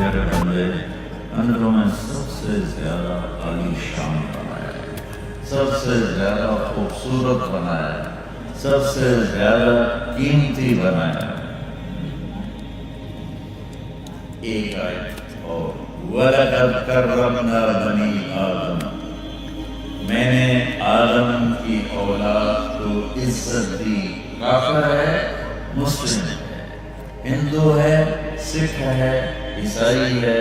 میرے بندے ہم نے تمہیں سب سے زیادہ عالی شان بنایا ہے، سب سے زیادہ خوبصورت بنایا ہے، سب سے زیادہ قیمتی بنایا ہے۔ ایک آیت اور وَلَقَدْ كَرَّمْنَا بَنِي آدَمَ، میں نے آدم کی اولاد کو عزت دی۔ کافر ہے، مسلم ہے، ہندو ہے، سکھ ہے، عیسائی ہے،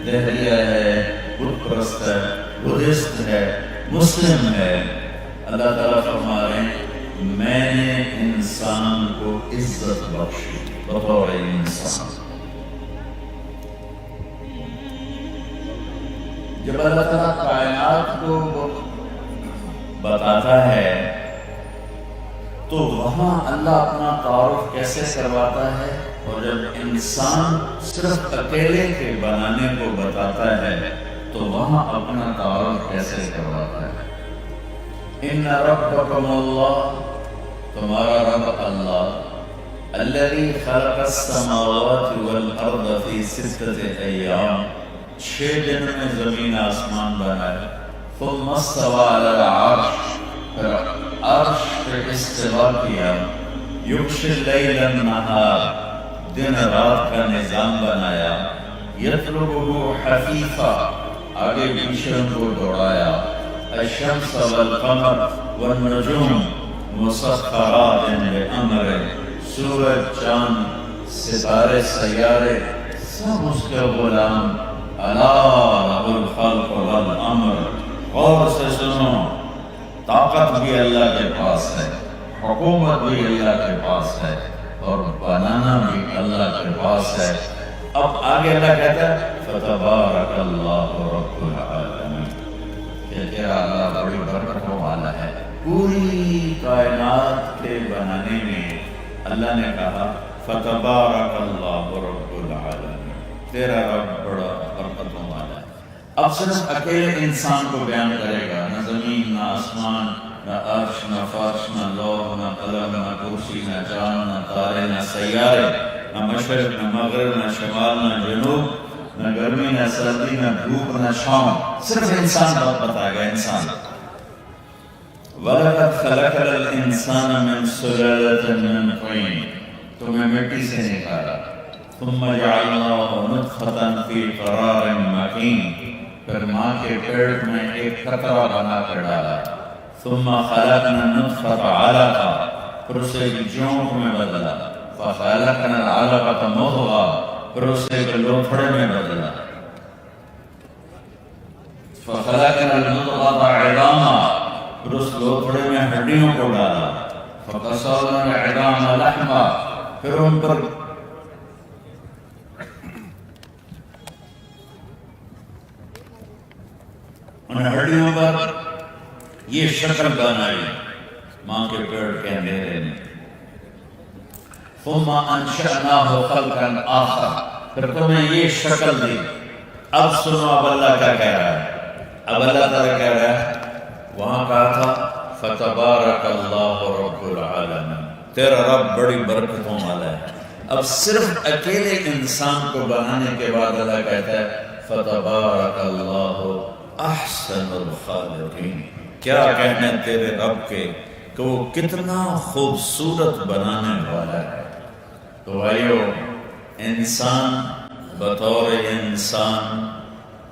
دہریہ ہے، بت پرست ہے، بدھسٹ ہے، مسلم ہے، اللہ تعالیٰ فرما رہے ہیں میں نے انسان کو عزت بخشی بطور انسان۔ جب اللہ تعالیٰ کائنات کو بتاتا ہے تو وہاں اللہ اپنا تعارف کیسے کرواتا ہے، اور جب انسان صرف اکیلے کے بنانے کو بتاتا ہے تو وہاں اپنا تعارف کیسے کرواتا ہے۔ ان ربکم اللہ، تمہارا رب اللہ، الذی خلق السماوات والارض فی ستۃ ایام، 6 دن میں زمین آسمان بنایا، ثم استوى علی العرش، پھر عرش پہ استوا کیا، یغشی اللیل النہار، دن رات کا نظام بنایا، یطلبہ حفیفا، آگے پیچھے ان کو دوڑایا، الشمس والقمر والنجوم مسخرات بامرہ، سورج، چاند، ستارے، سیارے سب اس کے غلام، الا لہ الخلق والامر، غور سے سنو، طاقت بھی اللہ کے پاس ہے، حکومت بھی اللہ کے پاس ہے، اور بنانا بھی اللہ کے پاس ہے۔ اب آگے اللہ کہتا ہے فتبارک اللہ رب العالمین، کہ تیرا اللہ بڑی برکتوں والا ہے۔ پوری کائنات کے بنانے میں اللہ نے کہا فتبارک اللہ رب العالمین، تیرا رب بڑا برکتوں والا ہے۔ اب صرف اکیلے انسان کو بیان کرے گا، نہ زمین، نہ آسمان، نہ عرش، نہ فرش، نہ لوح، نہ قلم، نہ کرسی، نہ چاند، نہ تارے، نہ سیارے، نہ مشرق، نہ مغرب، نہ شمال، نہ جنوب، نہ گرمی، نہ سردی، نہ دھوپ، نہ شام، صرف انسان بات بتائے گا، انسان۔ وَلَقَدْ خَلَقْنَا الْإِنسَانَ مِنْ سُلَالَةٍ مِّن طِينٍ، تمہیں مٹی سے نکالا، ثُمَّ جَعَلْنَاهُ نُطْفَةً فِي قَرَارٍ مَّكِينٍ، پھر ماں کے پیٹ میں ایک قطرہ بنا کر ڈالا، ثُمَّ خَلَقْنَا النُّطْفَةَ عَلَقَةً، پھر اسے ایک جونٹ میں بدلا، فَخَلَقْنَا الْعَلَقَةَ مُضْغَةً، پھر اسے ایک لوتھڑے میں بدلا، فَخَلَقْنَا الْمُضْغَةَ عِظَامًا، پھر اس لوتھڑے میں ہڈیوں کو ڈالا، فَقَصَرْنَا الْعِظَامَ لَحْمًا، پھر ان پر ان ہڈیوں پر یہ شکل بنائی ماں کے پیٹ کے اندھیرے میں، ثم انشأناہ خلقا آخر، پھر تمہیں یہ شکل دی۔ اب سنو اب اللہ کیا کہہ رہا ہے، اب اللہ تعالیٰ کہہ رہا ہے، وہاں کہا تھا فتبارک اللہ رب العالمین، تیرا رب بڑی برکتوں والا ہے۔ اب صرف اکیلے انسان کو بنانے کے بعد اللہ کہتا ہے فتبارک اللہ احسن الخالقین، کیا کہنے تیرے رب کے کہ وہ کتنا خوبصورت بنانے والا ہے۔ تو بھائیو، انسان بطور انسان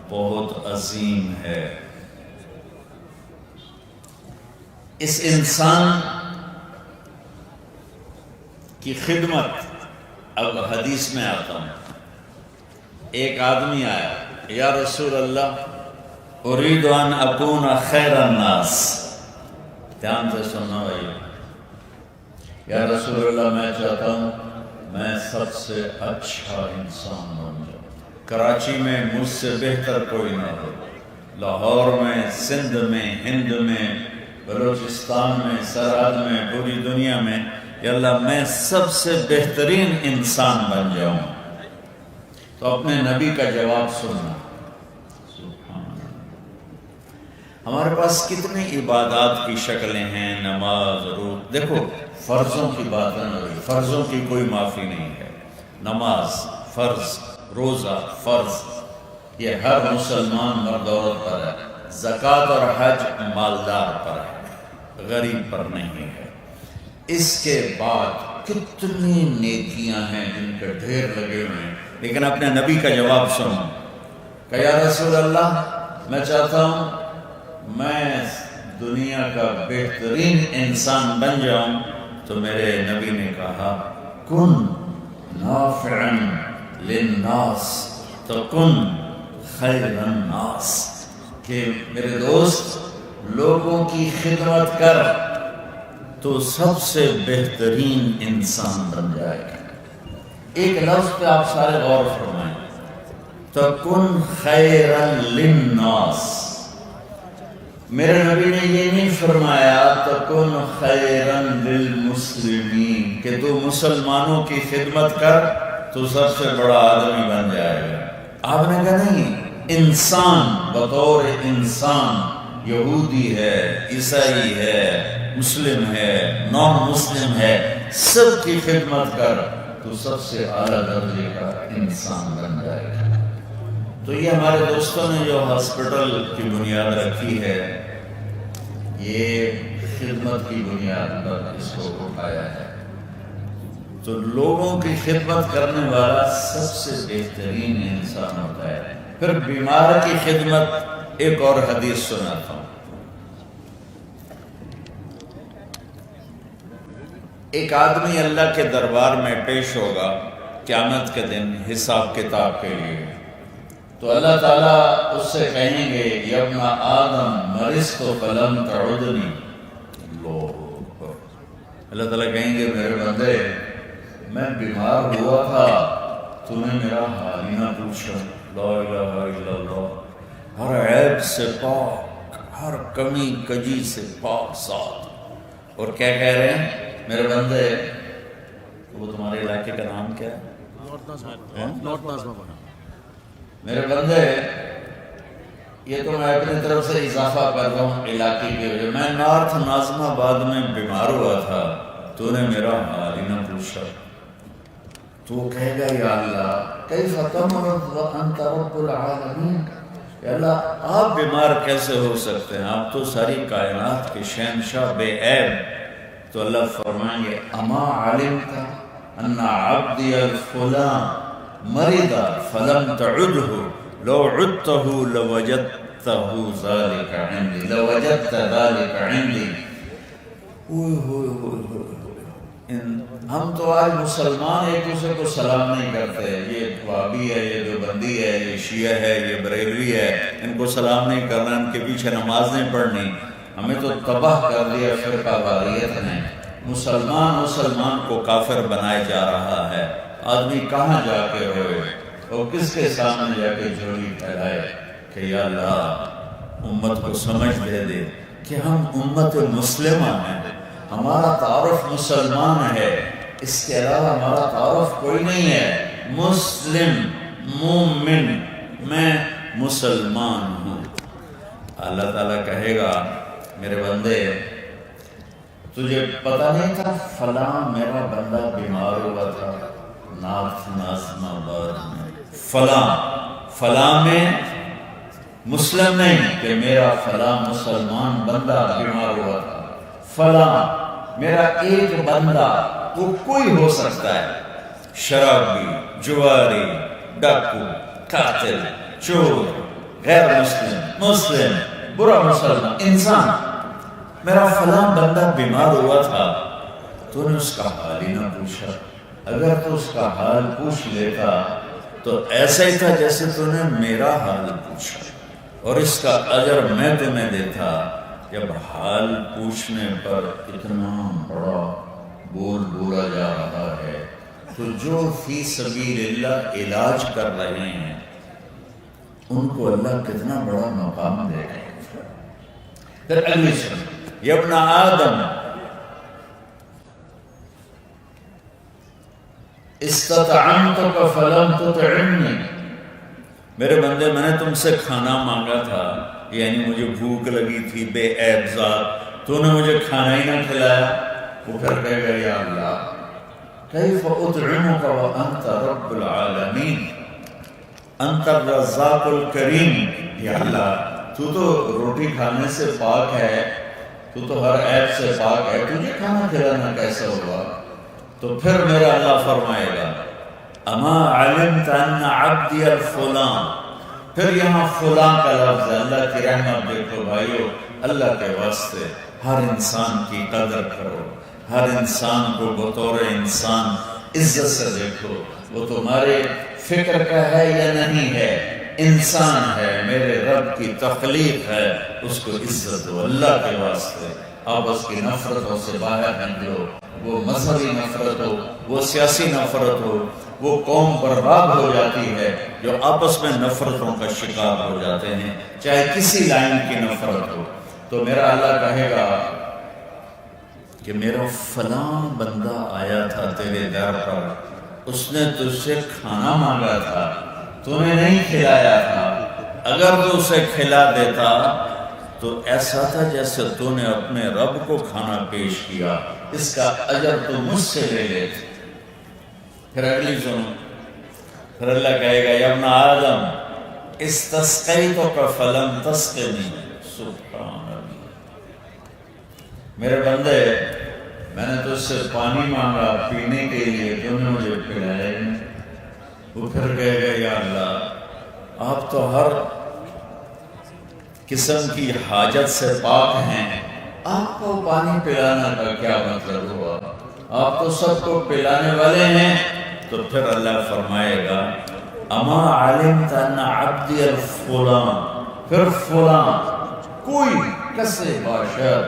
بہت عظیم ہے۔ اس انسان کی خدمت، اب حدیث میں آتا ہوں، ایک آدمی آیا، یا رسول اللہ اريد ان اكون خیر الناس، دھیان سے سننا بھائی، یا رسول اللہ میں چاہتا ہوں میں سب سے اچھا انسان بن جاؤں، کراچی میں مجھ سے بہتر کوئی نہ ہو، لاہور میں، سندھ میں، ہند میں، بلوچستان میں، سرحد میں، پوری دنیا میں، یا اللہ میں سب سے بہترین انسان بن جاؤں۔ تو اپنے نبی کا جواب سننا۔ ہمارے پاس کتنی عبادات کی شکلیں ہیں، نماز، روزہ، دیکھو فرضوں کی بات ہے، فرضوں کی کوئی معافی نہیں ہے، نماز فرض، روزہ فرض یہ ہر مسلمان مرد عورت پر ہے، زکوٰۃ اور حج مالدار پر ہے، غریب پر نہیں ہے۔ اس کے بعد کتنی نیکیاں ہیں جن کے ڈھیر لگے ہوئے ہیں، لیکن اپنے نبی کا جواب سنو کہ یا رسول اللہ میں چاہتا ہوں میں دنیا کا بہترین انسان بن جاؤں، تو میرے نبی نے کہا کن نافعا للناس تکن خیر الناس، کہ میرے دوست لوگوں کی خدمت کر تو سب سے بہترین انسان بن جائے گا۔ ایک لفظ پہ آپ سارے غور فرمائیں، تکن خیرا للناس۔ میرے نبی نے یہ نہیں فرمایا تکن خیرا للمسلمین کہ تو مسلمانوں کی خدمت کر تو سب سے بڑا آدمی بن جائے گا۔ آپ نے کہا نہیں، انسان بطور انسان، یہودی ہے، عیسائی ہے، مسلم ہے، نان مسلم ہے، سب کی خدمت کر تو سب سے اعلیٰ درجے کا انسان بن جائے گا۔ تو یہ ہمارے دوستوں نے جو ہاسپٹل کی بنیاد رکھی ہے، یہ خدمت کی بنیاد پر اس کو اٹھایا ہے۔ تو لوگوں کی خدمت کرنے والا سب سے بہترین انسان ہوتا ہے۔ پھر بیمار کی خدمت، ایک اور حدیث سناتا ہوں۔ ایک آدمی اللہ کے دربار میں پیش ہوگا قیامت کے دن حساب کتاب کے لیے، تو اللہ تعالیٰ اس سے کہیں گے یا ابن آدم مرضت فلم تعدنی، اللہ تعالیٰ کہیں گے میرے بندے میں بیمار ہوا تھا تو نے میرا حال ہی نہ پوچھا۔ لا الہ الا اللہ، ہر عیب سے پاک، ہر کمی کجی سے پاک صاف۔ اور کیا کہہ رہے ہیں میرے بندے؟ وہ تمہارے علاقے کا نام کیا ہے؟ میرے بندے یہ تو میں اپنی طرف سے اضافہ کر رہا ہوں علاقے کی وجہ، میں نارتھ ناظم آباد میں بیمار ہوا تھا تو نے میرا حال ہی نہ پوچھا۔ تو وہ کہے گا یا اللہ کیف تمرض وانت رب العالمین، یا اللہ آپ بیمار کیسے ہو سکتے ہیں، آپ تو ساری کائنات کے شہنشاہ بے عیب۔ تو اللہ فرمائیں گے اما علمت ان عبدی الفلان مرض فلم تعدہ لو عدتہ لوجدتہ ذلک عندی، لوجدت ذلک عندی۔ ہم تو آج مسلمان ایک دوسرے کو سلام نہیں کرتے، یہ وہابی ہے، یہ دیوبندی ہے، یہ شیعہ ہے، یہ بریلوی ہے، ان کو سلام نہیں کرنا، ان کے پیچھے نماز نہیں پڑھنی۔ ہمیں تو تباہ کر دیا فرقہ واریت نے، مسلمان کو کافر بنائے جا رہا ہے۔ آدمی کہاں جا کے ہوئے اور کس کے سامنے جا کے جھولی پھیلائے کہ یا اللہ امت کو سمجھ دے کہ ہم امت مسلمہ ہیں، ہمارا تعارف مسلمان ہے، اس کے علاوہ ہمارا تعارف کوئی نہیں ہے۔ مسلم، مومن، میں مسلمان ہوں۔ اللہ تعالیٰ کہے گا میرے بندے تجھے پتہ نہیں تھا فلاں میرا بندہ بیمار ہوا تھا نارتھ ناظم آباد میں، فلاں میں مسلم نہیں کہ میرا فلاں مسلمان بندہ بیمار ہوا تھا، فلاں میرا ایک بندہ، وہ کوئی ہو سکتا ہے، شرابی، جواری، ڈاکو، قاتل، چور، غیر مسلم، برا مسلمان انسان، میرا فلاں بندہ بیمار ہوا تھا تو نے اس کا حال ہی نہ پوچھا۔ اگر تو اس کا حال پوچھ لیتا تو ایسا ہی تھا جیسے تو نے میرا حال پوچھا، اور اس کا اجر میں تمہیں دیتا۔ جب حال پوچھنے پر اتنا بڑا بول بولا جا رہا ہے تو جو فی سبیل اللہ علاج کر رہے ہیں ان کو اللہ کتنا بڑا مقام دے گا۔ پھر اگلی سن یا ابن آدم استطعمتک فلم تطعمنی، میرے بندے میں نے تم سے کھانا مانگا تھا، یعنی مجھے بھوک لگی تھی بے عیب ذات، تو نے مجھے کھانا ہی نہ کھلایا۔ وہ پھر کہے گا یا اللہ کیف اطعمک وانت رب العالمین، انت الرزاق الکریم، یا اللہ تو تو روٹی کھانے سے پاک ہے، تو تو ہر عیب سے پاک ہے، تجھے کھانا کھلانا کیسا ہوگا؟ تو پھر میرا اللہ فرمائے گا اما علمت ان عبدی الفلان، پھر یہاں فلاں کا لفظ ہے۔ اللہ کی رحمت دیکھو بھائیو، اللہ کے واسطے ہر انسان کی قدر کرو، ہر انسان کو بطور انسان عزت سے دیکھو، وہ تمہارے فکر کا ہے یا نہیں ہے، انسان ہے، میرے رب کی تخلیق ہے، اس کو عزت دو اللہ کے واسطے۔ آپس کی نفرتوں سے باہر نکلو، وہ مذہبی نفرت ہو، وہ سیاسی نفرت ہو، وہ قوم برباد ہو جاتی ہے جو آپس میں نفرتوں کا شکار ہو جاتے ہیں، چاہے کسی لائن کی نفرت ہو۔ تو میرا اللہ کہے گا کہ میرا فلاں بندہ آیا تھا تیرے در پر، اس نے تجھ سے کھانا مانگا تھا، تو نے نہیں کھلایا تھا، اگر تو اسے کھلا دیتا تو ایسا تھا جیسے تو نے اپنے رب کو کھانا پیش کیا، اس کا اجر تو مجھ سے لے لیتے۔ پھر اگلی سنو، پھر اللہ کہے گا یا ابن آدم استسقیتک فلم تسقنی، سبحان اللہ، میرے بندے میں نے تجھ سے پانی مانگا پینے کے لیے، تو نے مجھے پلایا نہیں۔ وہ پھر کہے گا یا اللہ آپ تو ہر قسم کی حاجت سے پاک ہیں، آپ کو پانی پلانا کا کیا مطلب ہوا؟ آپ تو سب کو پلانے والے ہیں۔ تو پھر اللہ فرمائے گا اما علمت ان عبدی الفلان، پھر فلاں کوئی کسے باشر،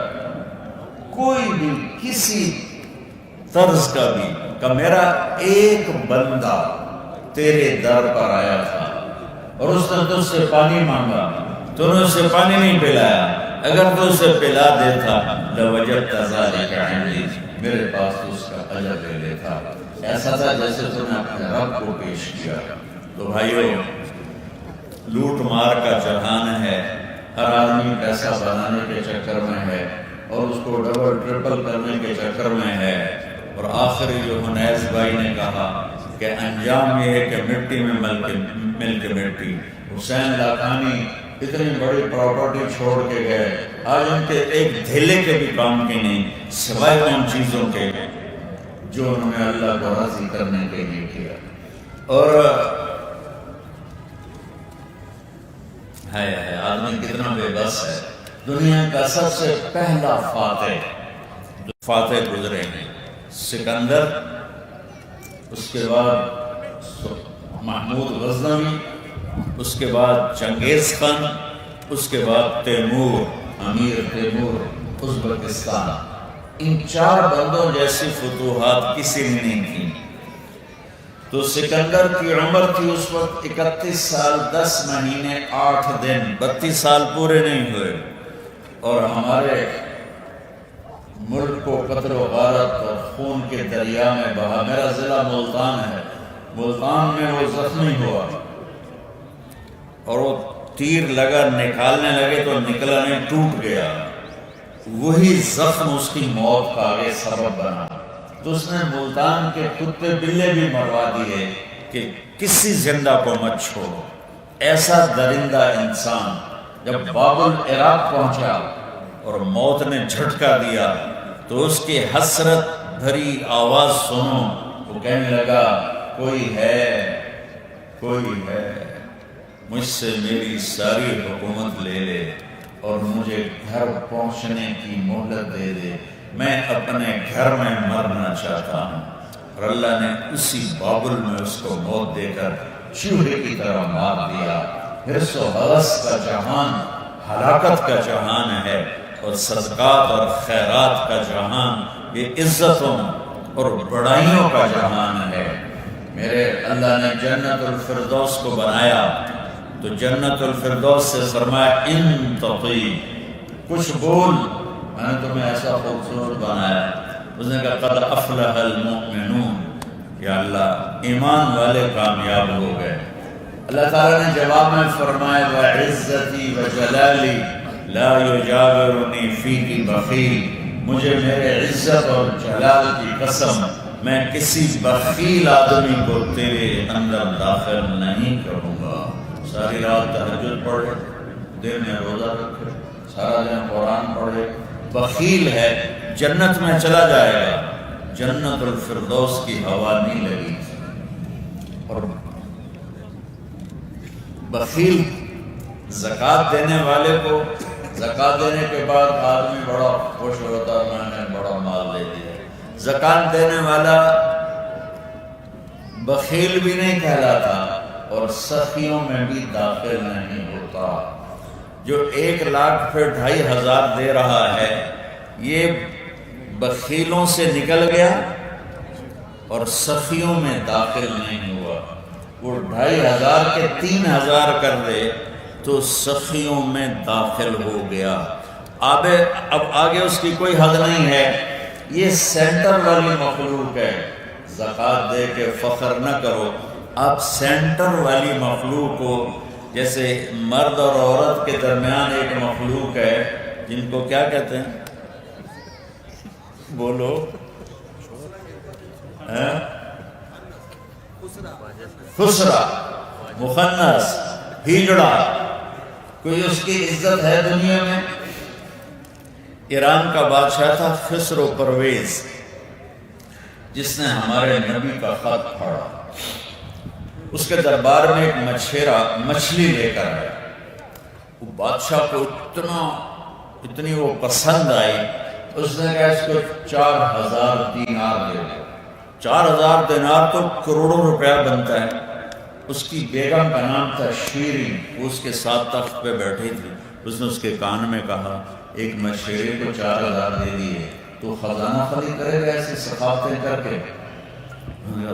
کوئی بھی کسی طرز کا بھی، کہ میرا ایک بندہ تیرے در پر آیا تھا اور اس نے تجھ سے پانی مانگا، تو نے اسے پانی نہیں پلایا، اگر تو اسے پلا دیتا لوجدت ذلک عندی، میرے پاس تو اس کا اجر لے لیتا، ایسا تھا جیسے تو نے اپنے رب کو پیش کیا۔ تو بھائیو لوٹ مار کا جہان ہے، ہر آدمی پیسہ بنانے کے چکر میں ہے اور اس کو ڈبل ٹرپل کرنے کے چکر میں ہے، اور آخری جو حنیز بھائی نے کہا کہ انجام یہ ہے کہ مٹی میں مل کے مٹی۔ حسین لاکھانی اتنی بڑی پراپرٹی چھوڑ کے گئے، آج ان کے ایک دھیلے کے بھی کام کی نہیں، سوائے ان چیزوں کے جو انہوں نے اللہ کو راضی کرنے کے لیے کیا۔ اور ہے آدمی کتنا بے بس ہے۔ دنیا کا سب سے پہلا فاتح گزرے ہیں سکندر، اس کے بعد محمود غزنوی، اس کے بعد چنگیز خان، اس کے بعد تیمور، امیر تیمور ازبکستان۔ ان چار بندوں جیسی فتوحات کسی نے نہیں کی۔ تو سکندر کی عمر تھی اس وقت 31 سال 10 مہینے 8 دن، 32 سال پورے نہیں ہوئے، اور ہمارے ملک کو قتل و غارت اور خون کے دریا میں بہا۔ میرا ضلع ملتان ہے، ملتان میں وہ زخمی ہوا اور وہ تیر لگا، نکالنے لگے تو نکلا نہیں، ٹوٹ گیا، وہی زخم اس کی موت کا آگے سبب بنا۔ تو اس نے ملتان کے کتے بلے بھی مروا دیے کہ کسی زندہ کو مت چھوڑو۔ ایسا درندہ انسان جب باب العراق پہنچا اور موت نے جھٹکا دیا تو اس کی حسرت بھری آواز سنو، وہ کہنے لگا کوئی ہے مجھ سے میری ساری حکومت لے لے اور مجھے گھر پہنچنے کی مہلت دے دے، میں اپنے گھر میں مرنا چاہتا ہوں۔ اور اللہ نے اسی بابل میں اس کو موت دے کر چوہے کی طرح مار دیا۔ حرص و حوث کا جہان ہلاکت کا جہان ہے، اور صدقات اور خیرات کا جہان یہ عزتوں اور بڑائیوں کا جہان ہے۔ میرے اللہ نے جنت الفردوس کو بنایا تو جنت الفردوس سے فرمایا ان تطیع، کچھ بول، میں نے تمہیں ایسا خوبصورت بنایا۔ اس نے کہا قد افلح المؤمنون، یا اللہ ایمان والے کامیاب ہو گئے۔ اللہ تعالیٰ نے جواب میں فرمایا وعزتی وجلالی لا یجاورنی فیک بخیل، مجھے میرے عزت اور جلال کی قسم میں کسی بخیل آدمی کو تیرے اندر داخل نہیں کروں گا۔ ساری رات تہجد پڑھے، دن میں روزہ رکھے، سارا دن قرآن پڑھے، بخیل ہے جنت میں چلا جائے گا، جنت الفردوس کی ہوا نہیں لگی۔ اور بخیل زکوٰۃ دینے والے کو زکوٰۃ دینے کے بعد آدمی بڑا خوش ہوتا ہے، میں نے بڑا مال دے دیا۔ زکوٰۃ دینے والا بخیل بھی نہیں کہلاتا اور سخیوں میں بھی داخل نہیں ہوتا۔ جو 1,00,000 پہ 2,500 دے رہا ہے، یہ بخیلوں سے نکل گیا اور سخیوں میں داخل نہیں ہوا۔ وہ 2,500 کے 3,000 کر دے تو سخیوں میں داخل ہو گیا۔ اب آگے اس کی کوئی حد نہیں ہے۔ یہ سینٹر والی مخلوق ہے، زکوٰۃ دے کے فخر نہ کرو۔ اب سینٹر والی مخلوق کو، جیسے مرد اور عورت کے درمیان ایک مخلوق ہے جن کو کیا کہتے ہیں؟ بولو، خسرا، مخنث، ہجڑا، کوئی اس کی عزت ہے دنیا میں؟ ایران کا بادشاہ تھا خسرو پرویز، جس نے ہمارے نبی کا خط پڑھا۔ اس کے دربار میں ایک مچھیرا مچھلی لے کر آیا۔ وہ بادشاہ کو اتنی وہ پسند آئی، اس نے کہا اس کو 4,000 دینار دے دو۔ 4,000 دینار تو کروڑوں روپیہ بنتا ہے۔ اس کی بیگم کا نام تھا شیریں، وہ اس کے ساتھ تخت پہ بیٹھی تھی۔ اس نے اس کے کان میں کہا، ایک مچھیرے کو 4,000 دے دیے تو خزانہ خالی کرے گا ایسے سخاوتیں کر کے؟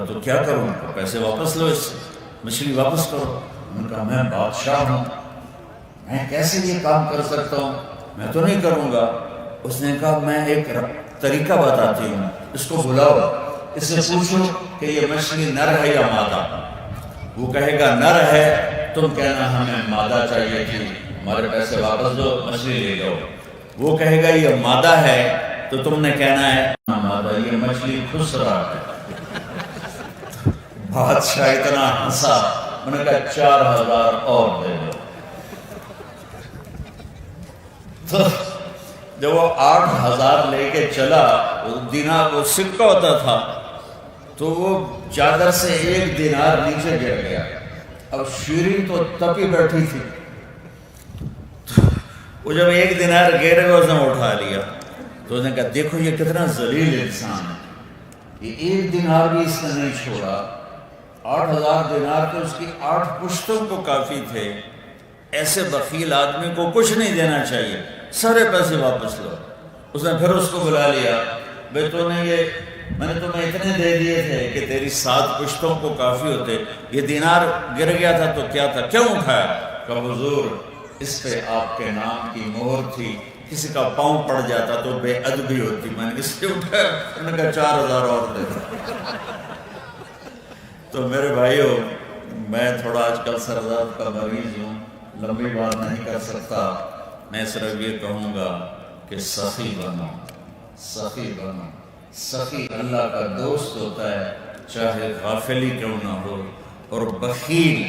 تو کیا کروں؟ پیسے واپس لو، اس سے مچھلی واپس کرو۔ انہوں نے کہا میں بادشاہ ہوں، میں کیسے یہ کام کر سکتا ہوں، میں تو نہیں کروں گا۔ اس نے کہا میں ایک طریقہ بتاتی ہوں، اس کو بلاؤ، اس سے پوچھو کہ یہ مچھلی نر ہے یا مادہ۔ وہ کہے گا نر ہے، تم کہنا ہمیں مادہ چاہیے تھی، ہمارے پیسے واپس دو، مچھلی لے جاؤ۔ وہ کہے گا یہ مادہ ہے، تو تم نے کہنا ہے مادہ، یہ مچھلی خسرا ہے۔ بادشاہ اتنا ہنسا، انہوں نے کہا 4,000 اور دے دو۔ تو جب وہ 8,000 لے کے چلا، دینار وہ سکہ ہوتا تھا، تو وہ چادر سے 1 دینار نیچے گر گیا۔ اب شیریں تو تپی بیٹھی تھی، وہ جب 1 دینار گر گیا اس نے اٹھا لیا، تو اس نے کہا دیکھو یہ کتنا ذلیل انسان ہے، یہ 1 دینار بھی اس نے نہیں چھوڑا۔ 8,000 دینار تو اس کی 8 پشتوں کو کافی تھے۔ ایسے بخیل آدمی کو کچھ نہیں دینا چاہیے، سارے پیسے واپس لو۔ اس نے پھر اس کو بلا لیا، بھئی تو نے میں نے تمہیں اتنے دے دیے تھے کہ تیری 7 پشتوں کو کافی ہوتے، یہ دینار گر گیا تھا تو کیا تھا، کیوں اٹھایا؟ کہ حضور اس پہ آپ کے نام کی مہر تھی، کسی کا پاؤں پڑ جاتا تو بے ادبی ہوتی، میں نے اس سے اٹھایا۔ انہوں نے کہا 4,000 اور دے دو۔ تو میرے بھائیو، میں تھوڑا آج کل سر درد کا مریض ہوں، لمبی بات نہیں کر سکتا، میں صرف یہ کہوں گا کہ سخی بنو، سخی بنو۔ سخی اللہ کا دوست ہوتا ہے، چاہے غافلی کیوں نہ ہو، اور بخیل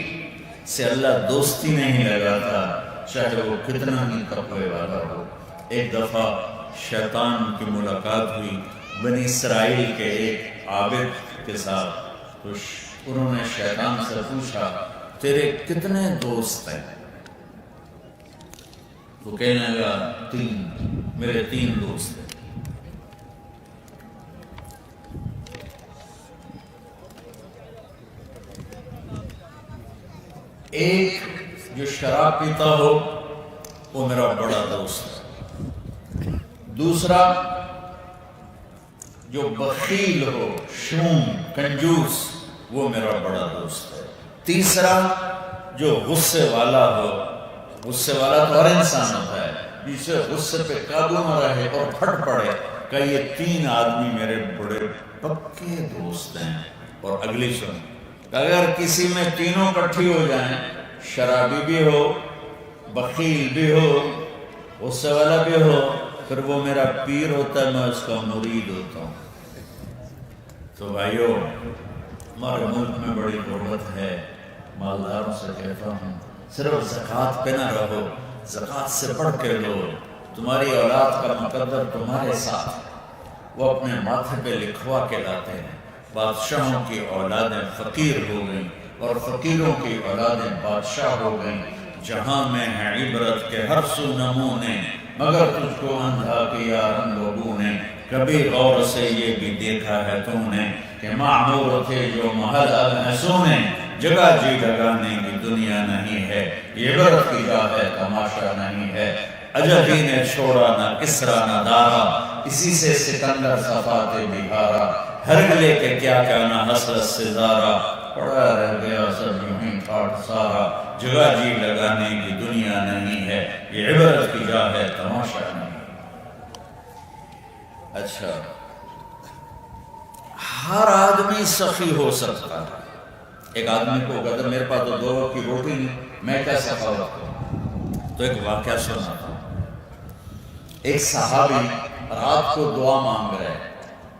سے اللہ دوستی نہیں لگاتا، چاہے وہ کتنا ہی تقوی والا ہو۔ ایک دفعہ شیطان کی ملاقات ہوئی بنی اسرائیل کے ایک عابد کے ساتھ، تو انہوں نے شیطان سے پوچھا تیرے کتنے دوست ہیں؟ وہ کہنے لگا 3، میرے 3 دوست ہیں۔ ایک جو شراب پیتا ہو وہ میرا بڑا دوست ہے، دوسرا جو بخیل ہو، شوم، کنجوس، وہ میرا بڑا دوست ہے، تیسرا جو غصے والا ہو، غصے والا تو ہر انسان ہوتا ہے، جسے غصے پہ قابو نہ رہے اور پھٹ پڑے، کہ یہ 3 آدمی میرے بڑے پکے دوست ہیں۔ اور اگلی سن، اگر کسی میں تینوں کٹھی ہو جائیں، شرابی بھی ہو، بخیل بھی ہو، غصے والا بھی ہو، پھر وہ میرا پیر ہوتا ہے، میں اس کا مرید ہوتا ہوں۔ تو بھائیو، ہمارے ملک میں بڑی غربت ہے، مالداروں سے کہتا ہوں صرف زکوٰۃ پہ نہ رہو، زکوٰۃ سے بڑھ کے لو، تمہاری اولاد کا مقدر تمہارے ساتھ، وہ اپنے ماتھے پہ لکھوا کے لاتے ہیں۔ بادشاہوں کی اولادیں فقیر ہو گئیں اور فقیروں کی اولادیں بادشاہ ہو گئیں۔ جہاں میں ہے عبرت کے ہر سو نمونے، مگر تجھ کو اندھا کیا ہم لوگوں نے۔ کبھی غور سے یہ بھی دیکھا ہے تو نے کہ معمور تھے جو محل اب ہے سونے، جگہ جی لگانے کی دنیا نہیں ہے، یہ عبرت کی جا ہے تماشا نہیں ہے۔ اجل ہی نے چھوڑا نہ کسرا نہ دارا، اسی سے سکندر صفات بہارا۔ ہرگلے کے کیا کہنا حسرت سے زارا، پڑا رہ گیا سب یوں ہی ٹھاٹ سارا۔ جگہ جی لگانے کی دنیا نہیں ہے، یہ عبرت کی جا ہے تماشا نہیں۔ اچھا، ہر آدمی سخی ہو سکتا ہے۔ ایک آدمی کو کہتا میرے پاس تو 2 وقت کی روٹی نہیں، میں کیا سخاوت کروں؟ تو ایک واقعہ سنا تھا۔ ایک صحابی رات کو دعا مانگ رہے،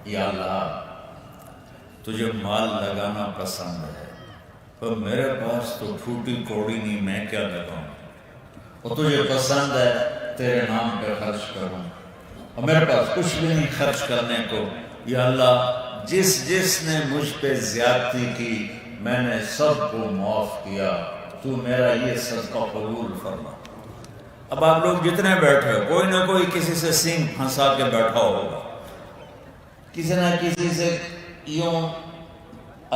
یا اللہ تجھے مال لگانا پسند ہے، پر میرے پاس تو ٹھوٹی کوڑی نہیں، میں کیا لگاؤں؟ اور تجھے پسند ہے تیرے نام پہ خرچ کروں، اور میرے پاس کچھ بھی نہیں خرچ کرنے کو۔ یا اللہ جس نے مجھ پہ زیادتی کی میں نے سب کو معاف کیا، تو میرا یہ صدقہ قبول فرما۔ اب آپ لوگ جتنے بیٹھے ہو، کوئی نہ کوئی کسی سے سینگ پھنسا کے بیٹھا ہوگا، کسی نہ کسی سے یوں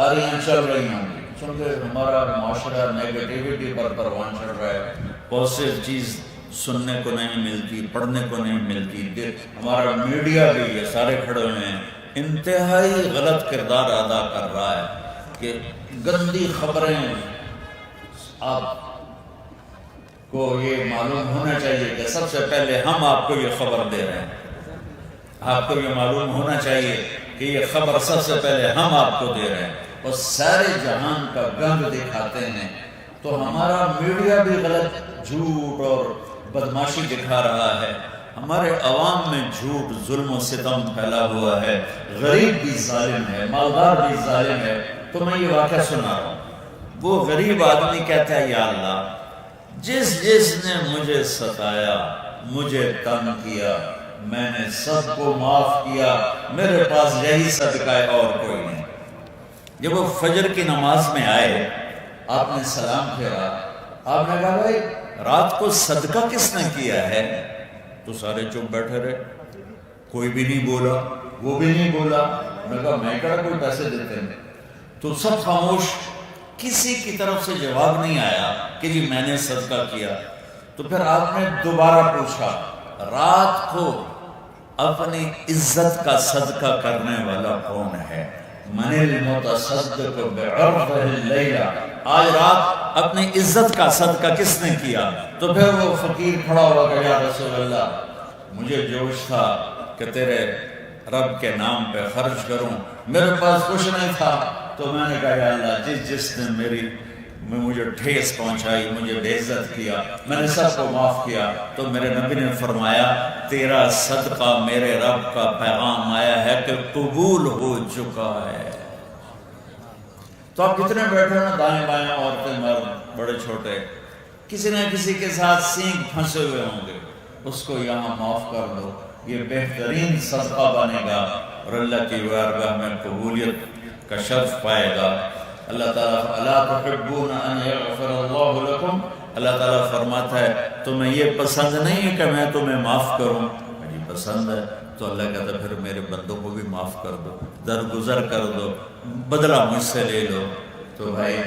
آریاں چل رہی ہوں گی، چونکہ ہمارا معاشرہ نیگیٹیوٹی پر پروان چڑھ رہا ہے، پازیٹیو چیز سننے کو نہیں ملتی، پڑھنے کو نہیں ملتی۔ ہمارا میڈیا بھی یہ سارے کھڑے ہوئے ہیں، انتہائی غلط کردار ادا کر رہا ہے کہ گندی خبریں۔ آپ کو یہ معلوم ہونا چاہیے کہ سب سے پہلے ہم آپ کو یہ خبر دے رہے ہیں، آپ کو یہ معلوم ہونا چاہیے کہ یہ خبر سب سے پہلے ہم آپ کو دے رہے ہیں، اور سارے جہان کا گند دکھاتے ہیں۔ تو ہمارا میڈیا بھی غلط جھوٹ اور بدماشی دکھا رہا ہے، ہمارے عوام میں جھوٹ، ظلم و ستم پھیلا ہوا ہے، غریب بھی ظالم ہے، مالدار بھی ظالم ہے۔ تو میں یہ واقعہ سنا رہا ہوں، وہ غریب آدمی کہتا ہے یا اللہ جس نے مجھے ستایا، مجھے تنگ کیا، میں نے سب کو معاف کیا، میرے پاس یہی صدقہ ہے اور کوئی نہیں۔ جب وہ فجر کی نماز میں آئے، آپ نے سلام پھیرا، آپ نے کہا بھائی رات کو صدقہ کس نے کیا ہے؟ تو سارے چپ بیٹھے رہے، کوئی بھی نہیں بولا، وہ بھی نہیں بولا۔ میں کہا میں کہا کوئی پیسے دیتے ہیں؟ تو سب خاموش، کسی کی طرف سے جواب نہیں آیا کہ جی میں نے صدقہ کیا۔ تو پھر آپ نے دوبارہ پوچھا، رات کو اپنی عزت کا صدقہ کرنے والا کون ہے؟ من المتصدق بعرضه اللیلہ، آج رات اپنی عزت کا صدقہ کس نے کیا؟ تو پھر وہ فقیر کھڑا ہوا کہ یا رسول اللہ مجھے جوش تھا کہ تیرے رب کے نام پہ خرچ کروں، میرے پاس کچھ نہیں تھا، تو میں نے کہا یا اللہ جس نے مجھے ٹھیس پہنچائی، مجھے بے عزت کیا، میں نے سب کو معاف کیا۔ تو میرے نبی نے فرمایا تیرا صدقہ میرے رب کا پیغام آیا ہے کہ قبول ہو چکا ہے۔ تو آپ کتنے بیٹھے نا، دائیں بائیں، عورتیں مرد بڑے چھوٹے، کسی نہ کسی کے ساتھ سینگ پھنسے ہوئے ہوں گے، اس کو یہاں معاف کر دو، یہ بہترین صدقہ بنے گا اور اللہ کی بارگاہ میں قبولیت کا شرف پائے گا۔ اللہ تعالیٰ الا تحبون ان یغفر اللہ لکم، اللہ تعالیٰ فرماتا ہے تمہیں یہ پسند نہیں ہے کہ میں تمہیں معاف کروں؟ مجھے پسند ہے۔ تو اللہ کہتا ہے پھر میرے بندوں کو بھی معاف کر دو، درگزر کر دو، بدلہ مجھ سے لے لو۔ تو بھائی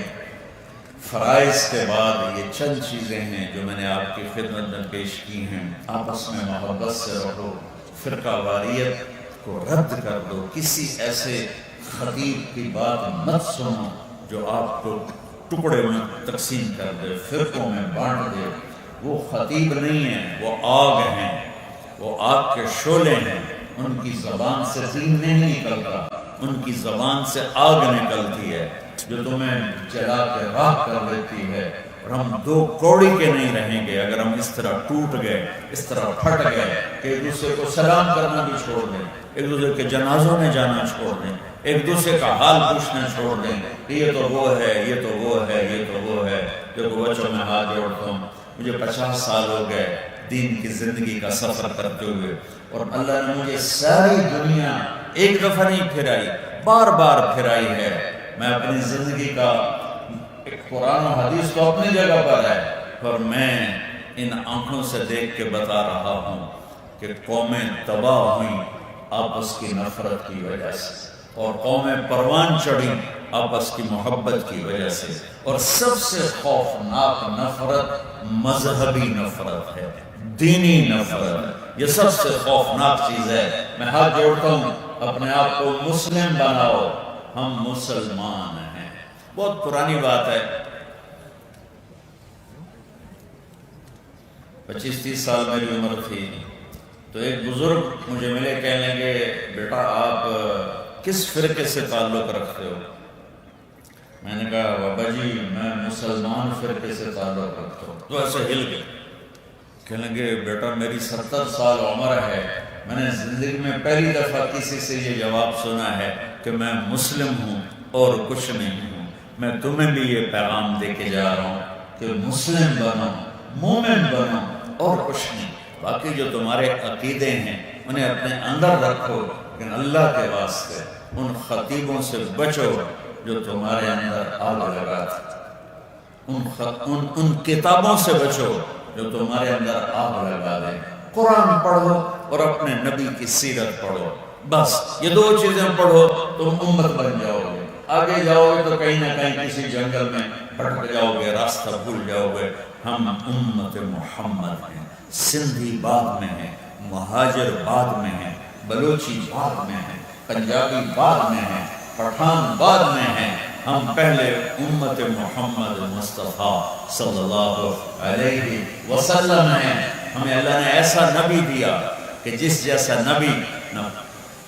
فرائض کے بعد یہ چند چیزیں ہیں جو میں نے آپ کی خدمت میں پیش کی ہیں۔ آپس میں محبت سے رہو، فرقہ واریت کو رد کر دو، کسی ایسے خطیب کی بات مت سنو جو آپ کو ٹکڑے میں تقسیم کر دے، فرقوں میں بانٹ دے۔ وہ خطیب نہیں ہیں، وہ آگ ہیں، وہ آگ کے شعلے ہیں، ان کی زبان سے دین نہیں نکلتا، ان کی زبان سے آگ نکلتی ہے جو تمہیں جلا کے راکھ کر دیتی ہے۔ اور ہم دو کوڑی کے نہیں رہیں گے اگر ہم اس طرح ٹوٹ گئے، اس طرح پھٹ گئے کہ ایک دوسرے کو سلام کرنا بھی چھوڑ دیں، ایک دوسرے کے جنازوں میں جانا چھوڑ دیں، ایک دوسرے کا حال پوچھنا چھوڑ دیں کہ یہ تو وہ ہے، یہ تو وہ ہے، یہ تو وہ ہے۔ جو بچوں میں ہاتھ جوڑتا ہوں، مجھے 50 سال ہو گئے دین کی زندگی کا سفر کرتے ہوئے، اور اللہ نے مجھے ساری دنیا ایک دفعہ نہیں پھرائی، بار بار پھرائی ہے۔ میں اپنی زندگی کا قرآن و حدیث تو اپنی جگہ پر ہے، پر میں ان آنکھوں سے دیکھ کے بتا رہا ہوں کہ قومیں تباہ ہوئیں آپس کی نفرت کی وجہ سے، اور قومیں پروان چڑھیں آپس کی محبت کی وجہ سے، اور سب سے خوفناک نفرت مذہبی نفرت ہے، دینی نفرت۔ یہ سب سے خوفناک چیز ہے۔ میں ہاتھ جوڑتا ہوں، اپنے آپ کو مسلم بناؤ، ہم مسلمان ہیں۔ بہت پرانی بات ہے، 25-30 سال میری عمر تھی، تو ایک بزرگ مجھے ملے، کہنے لگے بیٹا آپ کس فرقے سے تعلق رکھتے ہو؟ میں نے کہا بابا جی میں مسلمان فرقے سے تعلق رکھتا ہوں۔ تو ایسے ہل گئے، کہنے لگے بیٹا میری 70 سال عمر ہے، میں نے زندگی میں پہلی دفعہ کسی سے یہ جواب سنا ہے کہ میں مسلم ہوں اور کچھ نہیں ہوں۔ میں تمہیں بھی یہ پیغام دے کے جا رہا ہوں کہ مسلم بنو، مومن بنو اور کچھ نہیں۔ باقی جو تمہارے عقیدے ہیں انہیں اپنے اندر رکھو، لیکن اللہ کے واسطے ان خطیبوں سے بچو جو تمہارے اندر آگ لگاتے، ان کتابوں سے بچو جو تمہارے اندر آگ لگا دیں۔ قرآن پڑھو اور اپنے نبی کی سیرت پڑھو، بس یہ دو چیزیں پڑھو تم امت بن جاؤ گے۔ آگے جاؤ گے تو کہیں نہ کہیں کسی جنگل میں بھٹک جاؤ گے، راستہ بھول جاؤ گے۔ ہم امت محمد ہیں، سندھی بعد میں ہیں، مہاجر بعد میں ہیں، بلوچی بعد میں ہیں، پنجابی بعد میں ہیں، پٹھان بعد میں ہیں۔ ہم پہلے امت محمد مصطفیٰ صلی اللہ علیہ وسلم ہیں۔ ہمیں اللہ نے ایسا نبی دیا کہ جس جیسا نبی نہ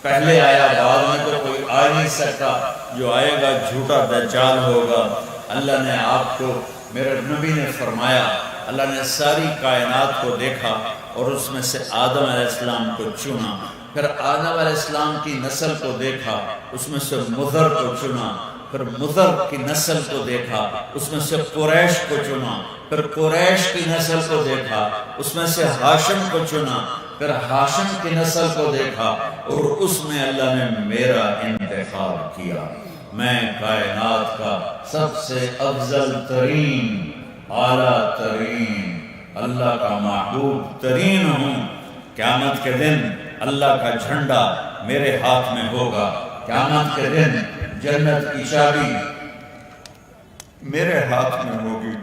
پہلے آیا، بعد میں تو کوئی آ نہیں سکتا، جو آئے گا جھوٹا دجال ہوگا۔ اللہ نے آپ کو، میرے نبی نے فرمایا، اللہ نے ساری کائنات کو دیکھا اور اس میں سے آدم علیہ السلام کو چنا، پھر آدم علیہ السلام کی نسل کو دیکھا، اس میں سے مضر کو چنا، پھر مضر کی نسل کو دیکھا، اس میں سے قریش کو چنا، پھر قریش کی نسل کو دیکھا، اس میں سے ہاشم کو چنا، پھر ہاشم کی نسل کو دیکھا، اور اس میں اللہ نے میرا انتخاب کیا۔ میں کائنات کا سب سے افضل ترین، اعلیٰ ترین، اللہ کا محبوب ترین ہوں۔ قیامت کے دن اللہ کا جھنڈا میرے ہاتھ میں ہوگا، قیامت کے دن جنت کی چابی میرے ہاتھ میں ہوگی،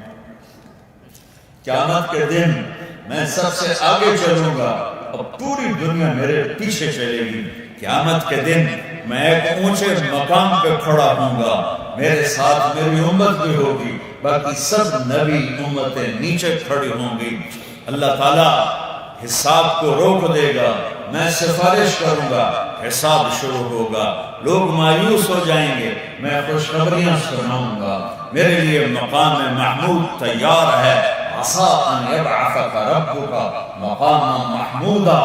قیامت کے دن میں سب سے آگے چلوں گا اور پوری دنیا میرے پیچھے چلے گی۔ قیامت کے دن میں ایک اونچے مقام پہ کھڑا ہوں گا، میرے ساتھ میری امت بھی ہوگی، باقی سب نبی امتیں نیچے کھڑی ہوں گی۔ اللہ تعالیٰ حساب کو روک دے گا، میں سفارش کروں گا، حساب شروع ہوگا، لوگ مایوس ہو جائیں گے، میں خوشخبریاں سناؤں گا۔ میرے لیے مقام محمود تیار ہے، عسیٰ ان یبعثک ربک مقاما محمودا۔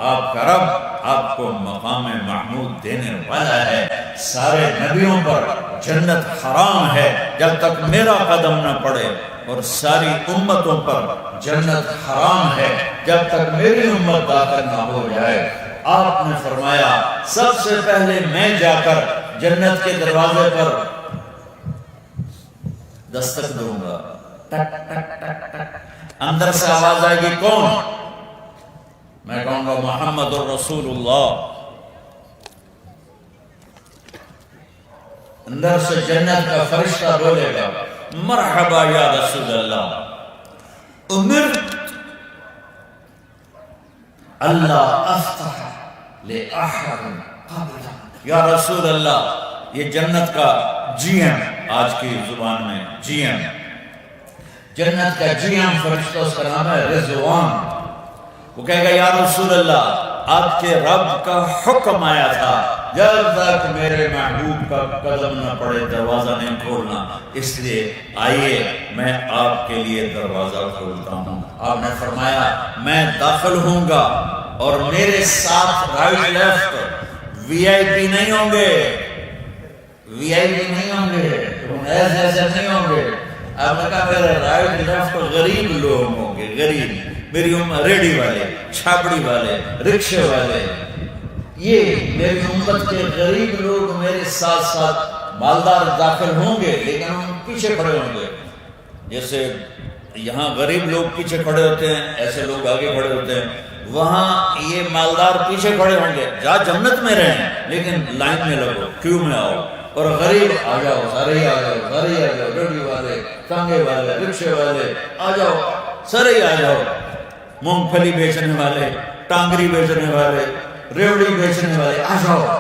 آپ کا رب آپ کو مقام محمود دینے والا ہے۔ سارے نبیوں پر جنت حرام ہے جب تک میرا قدم نہ پڑے، اور ساری امتوں پر جنت حرام ہے جب تک میری امت داخل نہ ہو جائے۔ آپ نے فرمایا سب سے پہلے میں جا کر جنت کے دروازے پر دستک دوں گا، ٹک ٹک ٹک ٹک، اندر سے آواز آئے گی کون؟ میں کہوں گا محمد الرسول اللہ۔ اندر سے جنت کا فرشتہ بولے گا مرحبا یا رسول اللہ، امرت اللہ افتح لأحد قبلک۔ یا رسول اللہ، یہ جنت کا جی ایم، آج کی زبان میں جی ایم، جنت کا جی ایم فرشتہ، اس کا نام ہے رضوان۔ وہ کہے گا یا رسول اللہ، آپ کے رب کا حکم آیا تھا جب تک میرے محبوب کا قدم نہ پڑے دروازہ نہیں کھولنا، اس لیے آئیے میں آپ کے لیے دروازہ کھولتا ہوں۔ آپ نے فرمایا میں داخل ہوں گا اور میرے ساتھ رائٹ لیفٹ وی آئی پی نہیں ہوں گے، VIP نہیں ہوں گے، تم ایسے نہیں ہوں گے. آپ نے کہا میرا رائٹ لیفٹ غریب لوگ ہوں گے، غریب میری ریڑھی والے، چھاپڑی والے، رکشے والے، یہ میری امت کے غریب لوگ میرے ساتھ ساتھ مالدار داخل ہوں گے، لیکن ہم پیچھے کھڑے ہوں گے. جیسے یہاں غریب لوگ پیچھے کھڑے ہوتے ہیں، ایسے لوگ آگے کھڑے ہوتے ہیں. وہاں یہ مالدار پیچھے کھڑے ہوں گے، جا جنت میں رہیں لیکن لائن میں لگو، کیوں میں آؤ. اور غریب آ جاؤ، سارے ہی آ جاؤ، سارے ہی آ جاؤ، ریڑھی والے، ٹانگے والے، رکشے والے آ جاؤ، سارے ہی آ جاؤ. مونگ پھلی بیچنے والے، ٹانگری بیچنے والے، ریوڑی بیچنے والے آ جاؤ.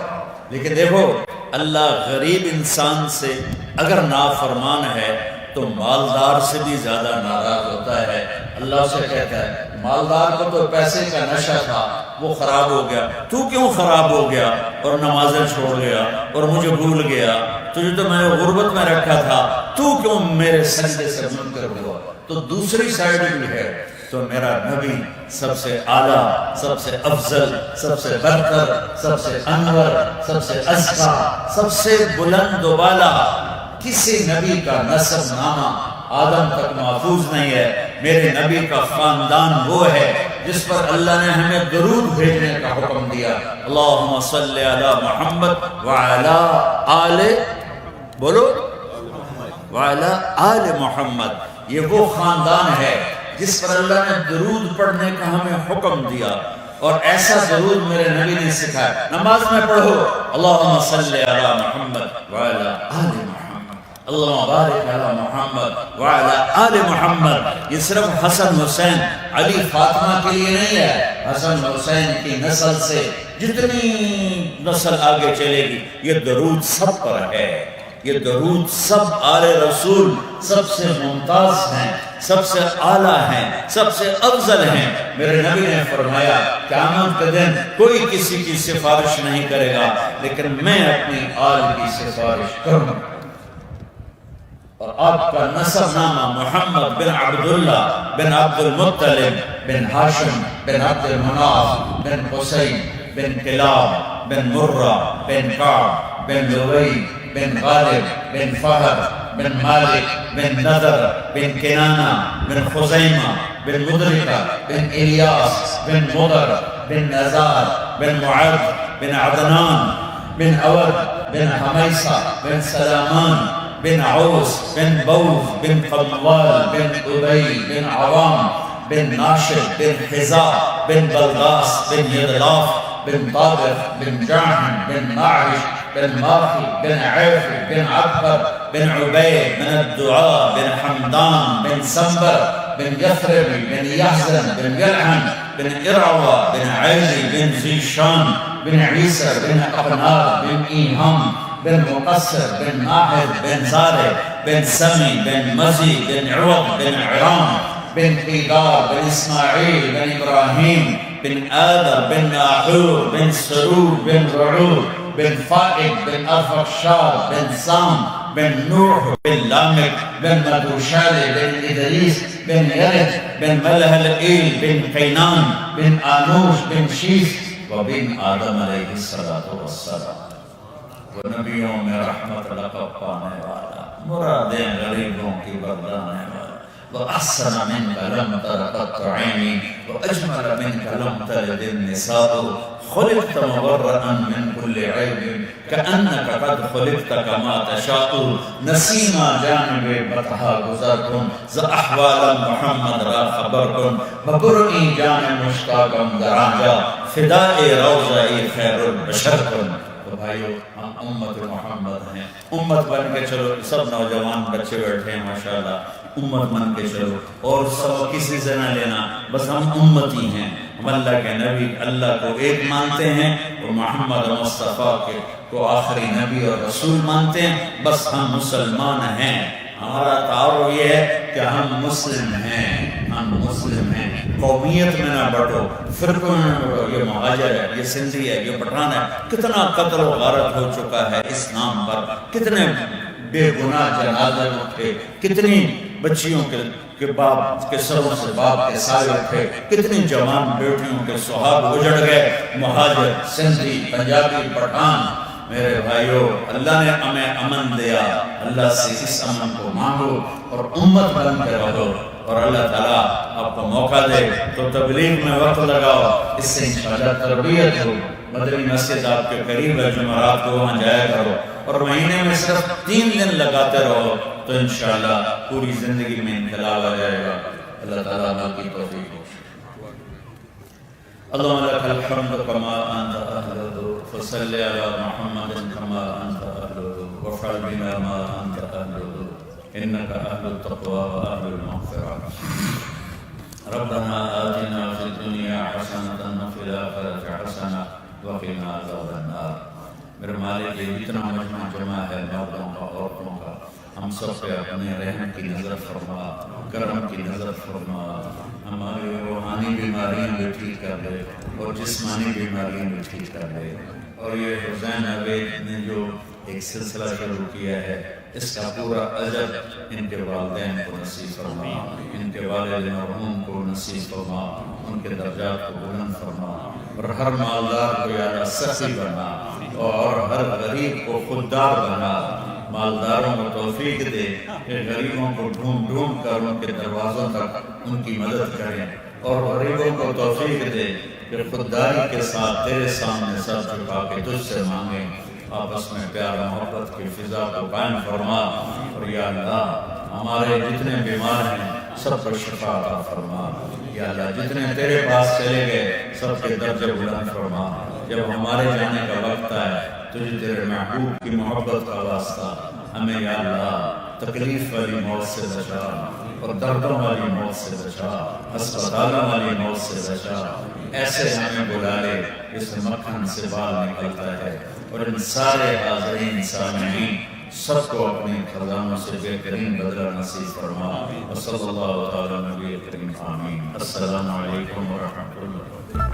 لیکن دیکھو اللہ غریب انسان سے اگر نافرمان ہے تو مالدار سے بھی زیادہ ناراض ہوتا ہے. اللہ سے کہتا ہے مالدار کو تو پیسے کا نشہ تھا، وہ خراب ہو گیا، تو کیوں خراب ہو گیا اور نمازیں چھوڑ گیا اور مجھے بھول گیا؟ تجھے تو میں غربت میں رکھا تھا، تو کیوں میرے سجدے سے منکر ہوا؟ تو دوسری سائیڈ بھی ہے. تو میرا نبی سب سے اعلیٰ، سب سے افضل، سب سے برتر، سب سے انور، سب سے ازکیٰ، سب سے بلند و بالا. کسی نبی کا نسب نامہ آدم تک محفوظ نہیں ہے. میرے نبی کا خاندان وہ ہے جس پر اللہ نے ہمیں درود بھیجنے کا حکم دیا. اللہم صلی علی محمد وعلی آل، بولو، وعلی آل محمد. یہ وہ خاندان ہے جس پر اللہ نے درود پڑھنے کا ہمیں حکم دیا، اور ایسا درود میرے نبی نے سکھایا. نماز میں پڑھو اللہم صلی علی محمد وعلی آل محمد، اللہم بارک علی محمد وعلی آل محمد. یہ صرف حسن حسین علی فاطمہ کے لیے نہیں ہے. حسن حسین کی نسل سے جتنی نسل آگے چلے گی یہ درود سب پر ہے. یہ درود سب آل رسول سب سے ممتاز ہیں، سب سے اعلیٰ ہیں، سب سے افضل ہیں. میرے نبی نے فرمایا قیامت کے دن کوئی کسی کی سفارش نہیں کرے گا لیکن میں اپنی آل کی سفارش کروں. اور آپ کا نسب نامہ محمد بن عبداللہ بن عبد المطلب بن ہاشم بن عبد المناف بن حسین بن کلاب بن مرہ بن کعب بن لوئی بن غالب بن فہر بن مالک بن نضر بن کنانہ بن خزیمہ بن مدرکہ بن الیاس بن مضر بن نزار بن معد بن عدنان بن عود بن حمیصہ بن سلامان بن عوس بن بوز بن قموال بن ابی بن عوام بن ناشد بن حزا بن بلغاس بن یدلاف بن طابق بن جعن بن ناعش بن ماخي بن عيف بن عبر بن عبيد بن الدعاء بن حمدان بن سنبر بن يثرب بن يحزن بن يلعن بن إرعوى بن عيلي بن زيشان بن عيسى بن أقنار بن إيهم بن مقصر بن ناحد بن زارع بن سمي بن مزي بن عوض بن عرام بن قيدار بن إسماعيل بن إبراهيم بن آذر بن ناحور بن سرور بن رعود بن فائد بن أرفخشاد بن سام بن نوح بن لامك بن مدوشال بن إدريس بن يرد بن ملهلئيل بن قينان بن آنوش بن شيس وبن آدم علیہ الصلاة والسلام. وہ نبیوں میں رحمت لقب پانے والا، مرادیں غریبوں کی بردانے والا. وأحسن منك لم تر قط عيني وأجمل منك لم تلد النساء خلقت مبرأ من كل عيب كأنك قد خلقت كما تشاء نسيما جانب بطحا گزركم ز أحوال محمد را خبركم ببرئي جانب مشتاقم درانجا فداء روضاء خير البشركم. تو بھائیو ہم امت محمد ہیں، امت بن کے چلو. سب نوجوان بچے بیٹھے ہیں ماشاءاللہ، امت بن کے چلو اور سب کسی سے نہ لینا، بس ہم امتی ہیں. ہم اللہ کے نبی اللہ کو ایک مانتے ہیں اور محمد مصطفیٰ کے کو آخری نبی اور رسول مانتے ہیں. بس ہم مسلمان ہیں. ہمارا تعارف یہ ہے کہ ہم مسلم ہیں، ہم مسلم ہیں. قومیت میں نہ بٹو، فرقوں میں نہ بٹو. یہ مہاجر ہے، یہ سندھی ہے، یہ پٹھان ہے. کتنا قتل و غارت ہو چکا ہے اس نام پر، کتنے بے گناہ جنازے اٹھے، کتنی بچیوں کے باپ کے سروں سے باپ کے سائے اٹھے، کتنی جوان بیٹیوں کے سہاگ اجڑ گئے. مہاجر، سندھی، پنجابی، پٹھان میرے بھائیوں اللہ نے ہمیں امن دیا، اللہ سے اس امن کو مانگو اور امت بن کے رہو، اور اللہ تعالیٰ آپ کو موقع دے تو تبلیغ میں وقت لگاؤ، اس سے انشاءاللہ تربیت ہو۔ مدنی مسجد آپ کے قریب ہے، جمعرات کو وہاں جایا کرو، اور مہینے میں صرف 3 دن لگاتے رہو تو انشاءاللہ پوری زندگی میں انقلاب آ جائے گا۔ اللہ تعالیٰ آپ کی توفیق ہو۔ اللهم لك الحمد كما أنت أهله، فصل على محمد كما أنت أهله، وافعل بنا ما أنت أهله، إنك أهل التقوى وأهل المغفرة۔ ربنا آتنا في الدنيا حسنة وفي الآخرة حسنة وقنا عذاب النار۔ میرے مالک یہ جتنا مجمع جمع ہے مردوں کا عورتوں کا، ہم سب پہ اپنے رحم کی نظر فرما، کرم کی نظر فرما، ہماری روحانی بیماریاں بھی ٹھیک کر دے اور جسمانی بیماریاں بھی ٹھیک کر دے۔ اور یہ حسین عبید نے جو ایک سلسلہ شروع کیا ہے، اس کا پورا اجر ان کے والدین کو نصیب فرما، ان کے والد مرحوم کو نصیب فرما، ان کے درجات کو بلند فرما، اور ہر مالدار کو یا اللہ سخی بنا، اور ہر غریب کو خوددار بنا۔ مالداروں کو توفیق دے کہ غریبوں کو ڈھونڈ ڈھونڈ کر ان کے دروازوں تک ان کی مدد کریں، اور غریبوں کو توفیق دے کہ خودداری کے ساتھ تیرے سامنے سر جھکا کے تجھ سے مانگیں۔ آپس میں پیار محبت کی فضا کو قائم فرما، اور یا اللہ ہمارے جتنے بیمار ہیں سب کو شفا عطا فرما۔ یا اللہ جتنے تیرے پاس چلے گئے سب کے درجے بلند فرما۔ جب ہمارے جانے کا وقت ہے تجھے تیرے محبوب کی محبت کا واسطہ ہمیں یا اللہ تکلیف والی موت سے بچا، اور دردوں والی موت سے بچا، ہسپتالوں والی موت سے بچا۔ ایسے ہمیں بلا لے اس مکھن سے بال نکلتا ہے، اور ان سارے حاضرین سامعین سب کو اپنے خزانوں سے بہترین بدلہ نصیب فرما۔ صلی اللہ تعالیٰ نبی کریم آمین۔ السلام علیکم ورحمۃ اللہ۔